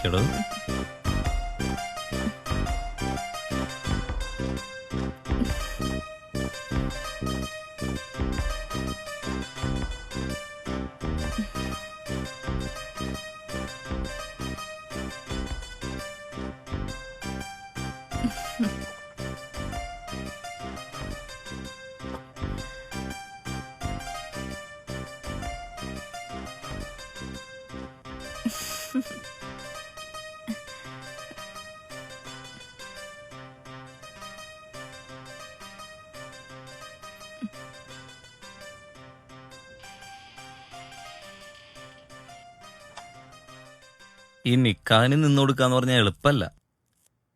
ഇരിക്കടോ. ഈ നിക്കാഹിന് നിന്നുകൊടുക്കാന്ന് പറഞ്ഞാൽ എളുപ്പല്ല.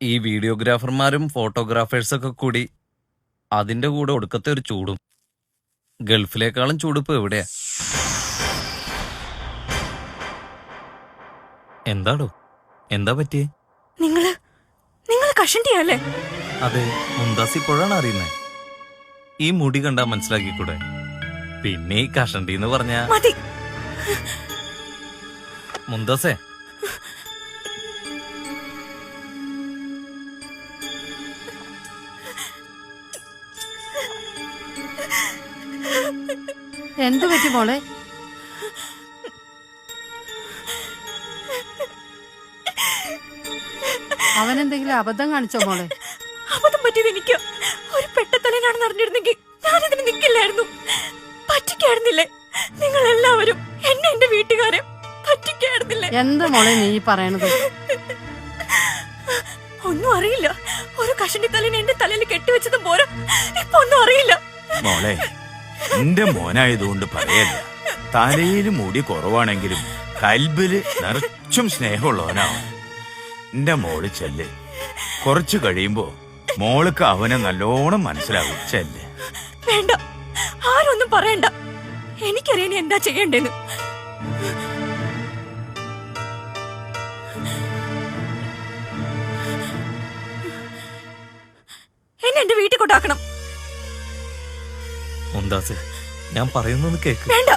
ഈ വീഡിയോഗ്രാഫർമാരും ഫോട്ടോഗ്രാഫേഴ്സൊക്കെ കൂടി അതിന്റെ കൂടെ ഒടുക്കത്തെ ഒരു ചൂടും. ഗൾഫിലേക്കാളും ചൂടിപ്പോ എവിടെയാ? എന്താടോ, എന്താ പറ്റിയേ? നിങ്ങള് കഷണ്ടിയല്ലേ? അതെ, മുന്താസ് ഇപ്പോഴാണ് അറിയുന്നേ. ഈ മുടി കണ്ടാ മനസ്സിലാക്കിക്കൂടെ? പിന്നെ ഈ കഷണ്ടി എന്ന് പറഞ്ഞ മതി. മുന്താസേ, എന്തു പറ്റി മോളെ? അവനെന്തെങ്കിലും അബദ്ധം കാണിച്ചോ മോളെ? അബദ്ധം പറ്റിയത് എനിക്ക്. ഒരു പെട്ടത്തലേനാണെന്ന് അറിഞ്ഞിരുന്നെങ്കിൽ ഞാനിതിന് നിൽക്കില്ലായിരുന്നു. പറ്റിക്കായിരുന്നില്ലേ നിങ്ങൾ എല്ലാവരും? എന്നെ എന്റെ വീട്ടുകാരെ പറ്റിക്കായിരുന്നില്ലേ? എന്ത് മോളെ നീ പറയണത്? ഒന്നും അറിയില്ല. ഒരു കഷണ്ടി തലേനെ എന്റെ തലയിൽ കെട്ടിവെച്ചതും പോരാ, ഇപ്പൊ ഒന്നും അറിയില്ല. മോളെ, എന്റെ മോനായതുകൊണ്ട് പറയല്ല. തലയിൽ മുടി കുറവാണെങ്കിലും കൽബില് നിറച്ചും സ്നേഹമുള്ളവനാവും. എന്റെ മോള് ചെല്ല്. കുറച്ചു കഴിയുമ്പോ മോൾക്ക് അവനെ നല്ലോണം മനസ്സിലാവും. ചെല്ല്. വേണ്ട, ആരൊന്നും പറയണ്ട. എനിക്കറിയാൻ എന്താ ചെയ്യണ്ടേന്ന്. എന്നെ എന്റെ വീട്ടിൽ കൊണ്ടാക്കണം. മുന്താസ്, ഞാൻ പറയുന്നൊന്ന് കേക്ക്. വേണ്ട,